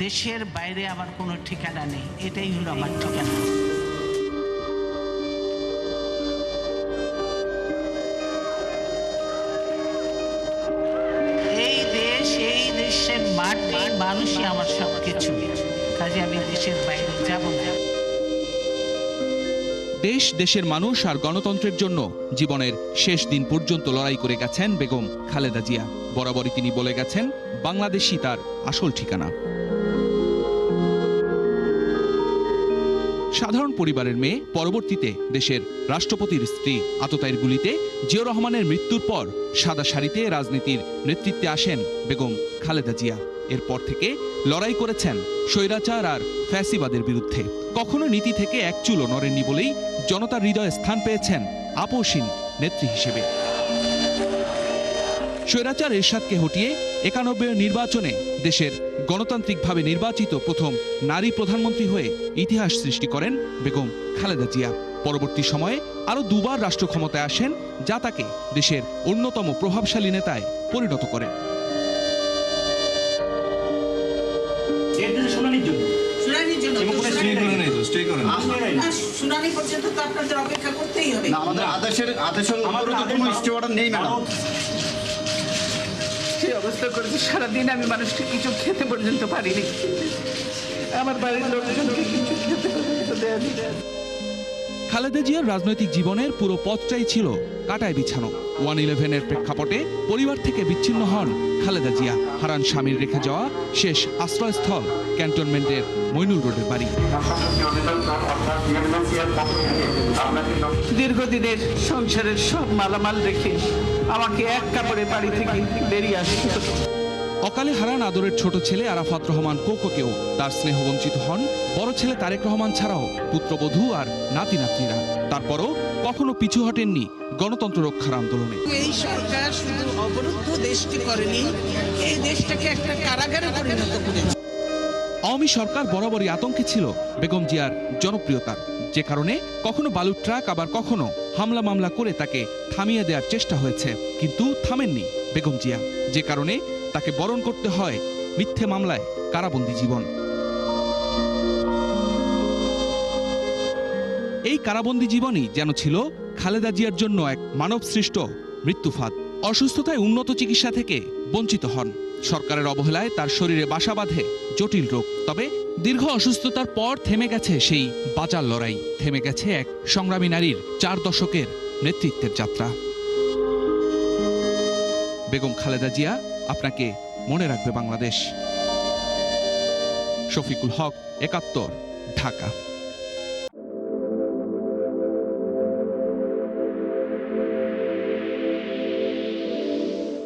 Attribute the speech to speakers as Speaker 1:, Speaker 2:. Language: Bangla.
Speaker 1: দেশের বাইরে আমার কোনো ঠিকানা নেই, এটাই হলো আমার ঠিকানা। এই দেশ, এই দেশের মাটি, মানুষই আমার সবকিছু। কাজে আমি দেশের বাইরে যাব না।
Speaker 2: দেশ, দেশের মানুষ আর গণতন্ত্রের জন্য জীবনের শেষ দিন পর্যন্ত লড়াই করে গেছেন বেগম খালেদা জিয়া। বরাবরই তিনি বলে গেছেন, বাংলাদেশই তার আসল ঠিকানা। সাধারণ পরিবারের মেয়ে, পরবর্তীতে দেশের রাষ্ট্রপতির স্ত্রী। আততায়ীর গুলিতে জিয়াউর রহমানের মৃত্যুর পর সাদা শাড়িতে রাজনীতির নেতৃত্বে আসেন বেগম খালেদা জিয়া। এরপর থেকে লড়াই করেছেন স্বৈরাচার আর ফ্যাসিবাদের বিরুদ্ধে। কখনো নীতি থেকে এক চুলও নড়েননি বলেই জনতার হৃদয়ে স্থান পেয়েছেন আপোষহীন নেত্রী হিসেবে। স্বৈরাচার এরশাদকে হটিয়ে ৯১ নির্বাচনে দেশের গণতান্ত্রিকভাবে নির্বাচিত প্রথম নারী প্রধানমন্ত্রী হয়ে ইতিহাস সৃষ্টি করেন বেগম খালেদা জিয়া। পরবর্তী সময়ে আরও দুবার রাষ্ট্র ক্ষমতায় আসেন, যা তাকে দেশের অন্যতম প্রভাবশালী নেতায় পরিণত করে।
Speaker 3: অবস্থা করেছে, সারাদিন আমি মানুষকে কিছু খেতে পর্যন্ত পারিনি। আমার বাড়ির লোকজনকে কিছু খেতে পর্যন্ত দেয়নি।
Speaker 2: খালেদা জিয়ার রাজনৈতিক জীবনের পুরো পথটাই ছিল কাটায় বিছানো। 1/11-এর প্রেক্ষাপটে পরিবার থেকে বিচ্ছিন্ন হন খালেদা জিয়া। হারান স্বামীর রেখে যাওয়া শেষ আশ্রয়স্থল ক্যান্টনমেন্টের মইনুল রোডের বাড়ি।
Speaker 3: দীর্ঘদিনের সংসারের সব মালামাল রেখে আমাকে এক কাপড়ে বাড়ি থেকে বেরিয়ে আসতে হতো।
Speaker 2: অকালে হারান আদরের ছোট ছেলে আরাফাত রহমান কোকোকেও। তার স্নেহ বঞ্চিত হন বড় ছেলে তারেক রহমান ছাড়াও পুত্রবধূ আর নাতি নাতনিরা। তারপরও কখনো পিছু হটেননি গণতন্ত্র রক্ষার আন্দোলনে।
Speaker 4: এই সরকার শুধু অবরুদ্ধ দেশটি করেনি, এই দেশটাকে একটা কারাগারে পরিণত করেছে।
Speaker 2: আওয়ামী সরকার বরাবরই আতঙ্কে ছিল বেগম জিয়ার জনপ্রিয়তার, যে কারণে কখনো বালুর ট্রাক, আবার কখনো হামলা মামলা করে তাকে থামিয়ে দেওয়ার চেষ্টা হয়েছে। কিন্তু থামেননি বেগম জিয়া, যে কারণে তাকে বরণ করতে হয় মিথ্যে মামলায় কারাবন্দী জীবন। এই কারাবন্দী জীবনই যেন ছিল খালেদা জিয়ার জন্য এক মানবসৃষ্ট মৃত্যুফাঁদ। অসুস্থতায় উন্নত চিকিৎসা থেকে বঞ্চিত হন। সরকারের অবহেলায় তার শরীরে বাসা বাঁধে জটিল রোগ। তবে দীর্ঘ অসুস্থতার পর থেমে গেছে সেই বাঁচার লড়াই, থেমে গেছে এক সংগ্রামী নারীর 4 দশকের নেতৃত্বের যাত্রা। বেগম খালেদা জিয়া, আপনাকে মনে রাখবে বাংলাদেশ। শফিকুল হক, ৭১, ঢাকা।